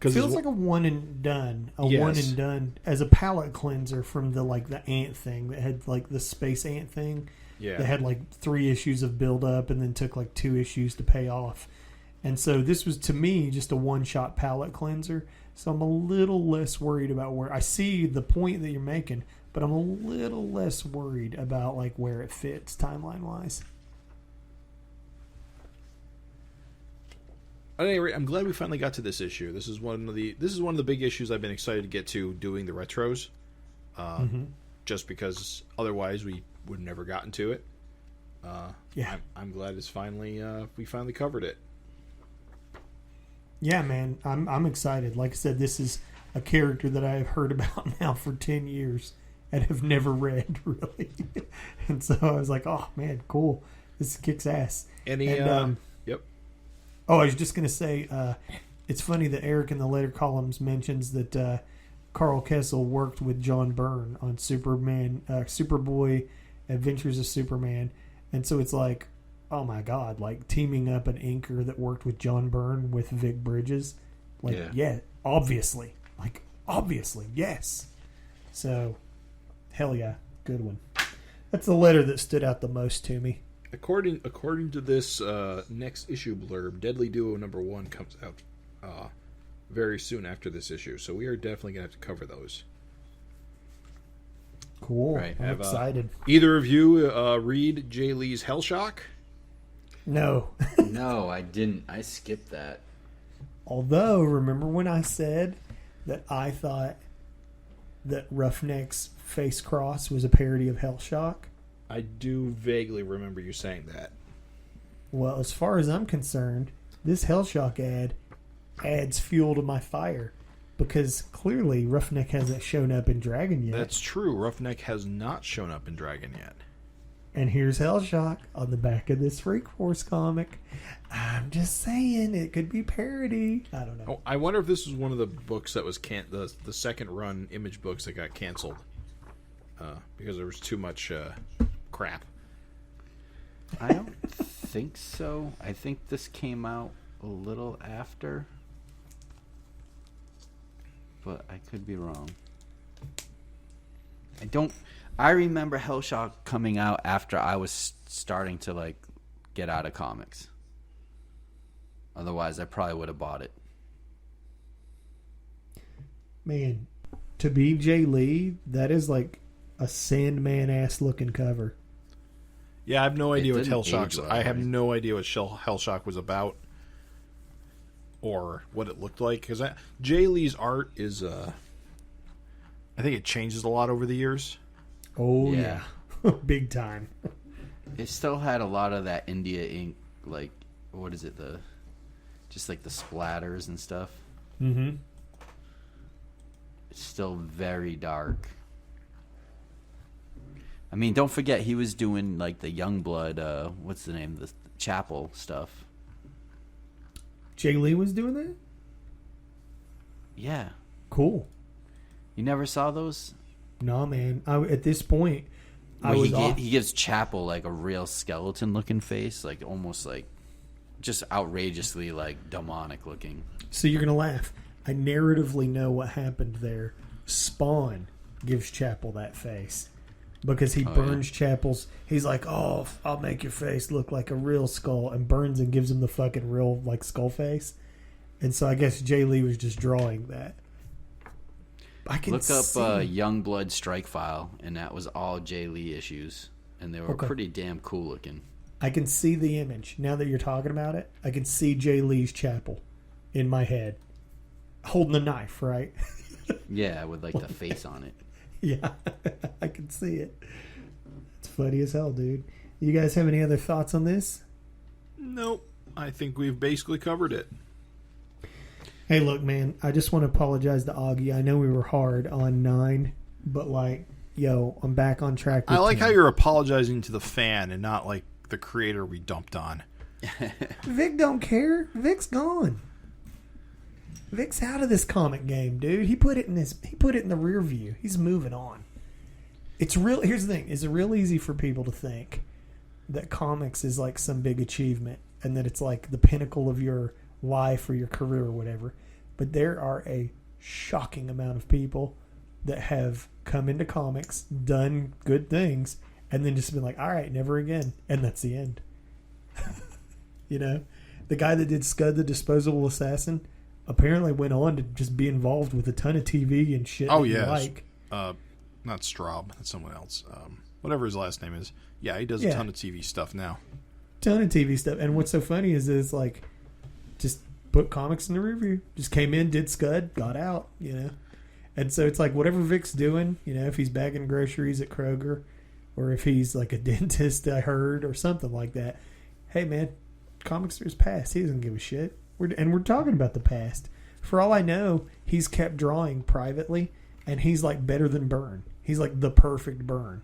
C: Feels like a one and done. One and done as a palate cleanser from the ant thing that had like the space ant thing.
A: Yeah.
C: That had like 3 issues of build up and then took like 2 issues to pay off. And so this was to me just a one-shot palate cleanser. So I'm a little less worried about where I see the point that you're making, but I'm a little less worried about like where it fits timeline wise.
A: At any rate, I'm glad we finally got to this issue. This is one of the big issues I've been excited to get to doing the retros. Just because otherwise we would have never gotten to it. I'm glad it's finally we finally covered it.
C: Yeah, man, I'm excited. Like I said, this is a character that I have heard about now for 10 years and have never read, really. And so I was like, oh, man, cool. This kicks ass.
A: Yep.
C: Oh, I was just going to say, it's funny that Eric in the later columns mentions that Carl Kessel worked with John Byrne on Superboy, Adventures of Superman. And so it's like, oh my God, like teaming up an inker that worked with John Byrne with Vic Bridges. Like, yeah, obviously. Like, obviously, yes. So, hell yeah, good one. That's the letter that stood out the most to me.
A: According to this next issue blurb, Deadly Duo #1 comes out very soon after this issue, so we are definitely going to have to cover those.
C: Cool. Right, I'm excited.
A: Either of you read Jay Lee's Hellshock?
C: No.
D: No, I didn't. I skipped that.
C: Although, remember when I said that I thought that Roughneck's face cross was a parody of Hellshock?
A: I do vaguely remember you saying that.
C: Well, as far as I'm concerned, this Hellshock ad adds fuel to my fire. Because clearly Roughneck hasn't shown up in Dragon yet.
A: That's true. Roughneck has not shown up in Dragon yet.
C: And here's Hellshock on the back of this Freak Force comic. I'm just saying, it could be parody. I don't know.
A: Oh, I wonder if this was one of the books that was the second run Image books that got canceled. Because there was too much crap.
D: I don't think so. I think this came out a little after. But I could be wrong. I remember Hellshock coming out after I was starting to like get out of comics. Otherwise, I probably would have bought it.
C: Man, to be Jay Lee, that is like a Sandman ass looking cover.
A: Yeah, I have no idea what Hellshock's.
D: well,
A: I have no idea what Hellshock was about. Or what it looked like, because Jay Lee's art is, I think it changes a lot over the years.
C: Oh yeah, big time.
D: It still had a lot of that India ink, like what is it, just like the splatters and stuff.
C: Mm-hmm.
D: It's still very dark. I mean, don't forget he was doing like the Youngblood, what's the name, the Chapel stuff.
C: Jay Lee was doing that?
D: Yeah.
C: Cool.
D: You never saw those?
C: No, man. At this point,
D: he gives Chapel like a real skeleton-looking face, like almost like just outrageously like demonic looking.
C: So you're gonna laugh. I narratively know what happened there. Spawn gives Chapel that face because he burns Chapel's. He's like, "Oh, I'll make your face look like a real skull," and burns and gives him the fucking real like skull face. And so I guess Jay Lee was just drawing that. I can
D: look up
C: see.
D: Youngblood Strike File, and that was all Jay Lee issues, and they were pretty damn cool looking.
C: I can see the image now that you're talking about it. I can see Jay Lee's Chapel in my head, holding a knife, right?
D: Yeah, with like the face on it.
C: Yeah, I can see it. It's funny as hell, dude. You guys have any other thoughts on this?
A: Nope. I think we've basically covered it.
C: Hey, look, man, I just want to apologize to Augie. I know we were hard on 9, but, like, yo, I'm back on track with
A: I like
C: 10.
A: how you're apologizing to the fan and not, like, the creator we dumped on.
C: Vic don't care. Vic's gone. Vic's out of this comic game, dude. He put it in the rear view. He's moving on. It's real. Here's the thing: it's real easy for people to think that comics is like some big achievement and that it's like the pinnacle of your life or your career or whatever. But there are a shocking amount of people that have come into comics, done good things, and then just been like, "All right, never again," and that's the end. You know, the guy that did Scud the Disposable Assassin apparently went on to just be involved with a ton of TV and shit.
A: Oh yeah, like not Straub, that's someone else. Whatever his last name is. Yeah, he does a ton of TV stuff now.
C: Ton of TV stuff, and what's so funny is it's like just put comics in the review. Just came in, did Scud, got out, you know. And so it's like whatever Vic's doing, you know, if he's bagging groceries at Kroger or if he's like a dentist, I heard, or something like that. Hey, man, comics are his past. He doesn't give a shit. We're talking about the past. For all I know, he's kept drawing privately, and he's like better than Byrne. He's like the perfect Byrne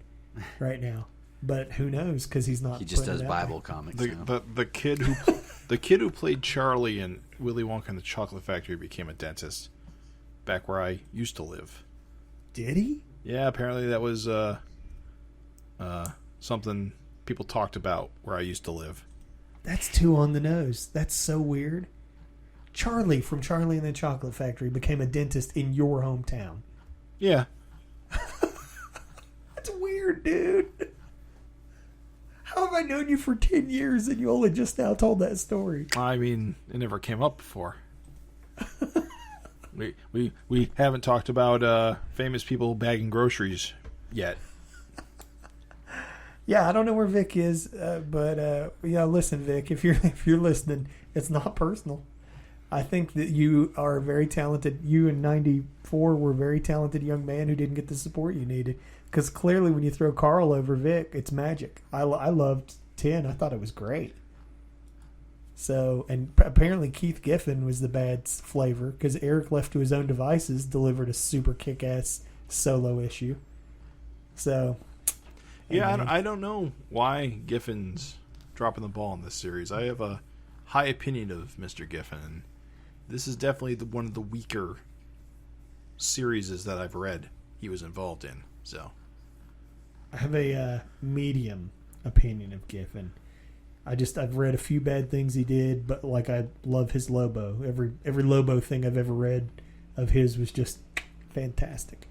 C: right now. But who knows? Because he's not.
D: He just does Bible comics.
A: The kid who played Charlie in Willy Wonka and the Chocolate Factory became a dentist back where I used to live.
C: Did he?
A: Yeah, apparently that was something people talked about where I used to live.
C: That's too on the nose. That's so weird. Charlie from Charlie and the Chocolate Factory became a dentist in your hometown.
A: Yeah.
C: That's weird, dude. How have I known you for 10 years and you only just now told that story?
A: I mean, it never came up before. we haven't talked about famous people bagging groceries yet.
C: Yeah, I don't know where Vic is, but yeah, listen, Vic, if you're listening, it's not personal. I think that you are very talented. You in '94 were a very talented young man who didn't get the support you needed. Because clearly, when you throw Carl over Vic, it's magic. I loved 10. I thought it was great. So, and apparently Keith Giffen was the bad flavor because Eric, left to his own devices, delivered a super kick-ass solo issue. So,
A: yeah, I don't know why Giffen's dropping the ball in this series. I have a high opinion of Mr. Giffen. This is definitely one of the weaker series that I've read he was involved in. So,
C: I have a medium opinion of Giffen. I've read a few bad things he did, but like I love his Lobo. Every Lobo thing I've ever read of his was just fantastic.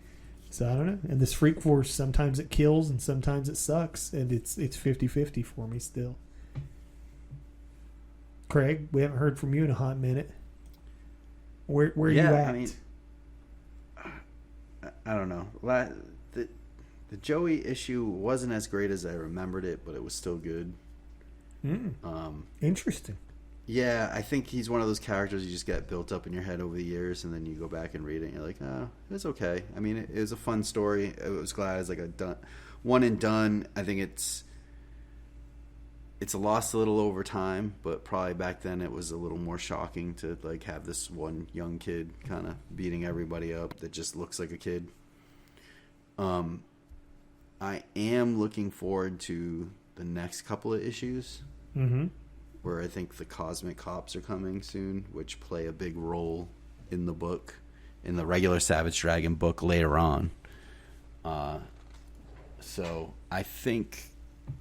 C: So I don't know. And this Freak Force, sometimes it kills and sometimes it sucks, and it's 50-50 for me still. Craig, we haven't heard from you in a hot minute. Where are you at?
D: I mean, I don't know. The Joey issue wasn't as great as I remembered it, but it was still good.
C: Interesting.
D: Yeah, I think he's one of those characters you just get built up in your head over the years, and then you go back and read it, and you're like, oh, it's okay. I mean, it was a fun story. I was glad it's like a one and done. I think it's lost a little over time, but probably back then it was a little more shocking to like have this one young kid kind of beating everybody up that just looks like a kid. I am looking forward to the next couple of issues, where I think the Cosmic Cops are coming soon, which play a big role in the book, in the regular Savage Dragon book later on. So I think,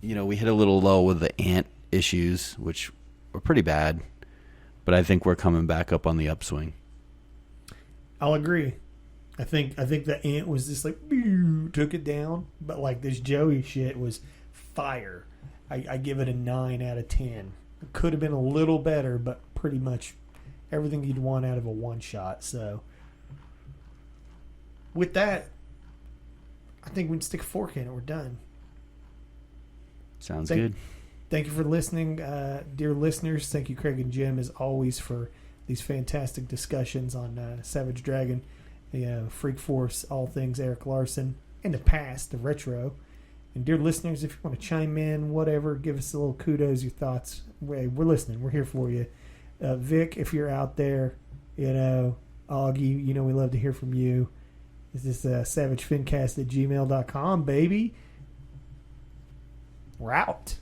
D: we hit a little low with the Ant issues, which were pretty bad, but I think we're coming back up on the upswing.
C: I'll agree. I think the Ant was just like took it down, but like this Joey shit was fire. I give it a 9 out of 10. It could have been a little better, but pretty much everything you'd want out of a one shot. So with that, I think we can stick a fork in it. We're done.
D: Sounds good.
C: Thank you for listening, dear listeners. Thank you, Craig and Jim, as always, for these fantastic discussions on Savage Dragon, Freak Force, all things Eric Larson, in the past, the retro. And dear listeners, if you want to chime in, whatever, give us a little kudos, your thoughts. We're listening. We're here for you. Vic, if you're out there, Augie, we love to hear from you. This is savagefincast@gmail.com, baby. We're out.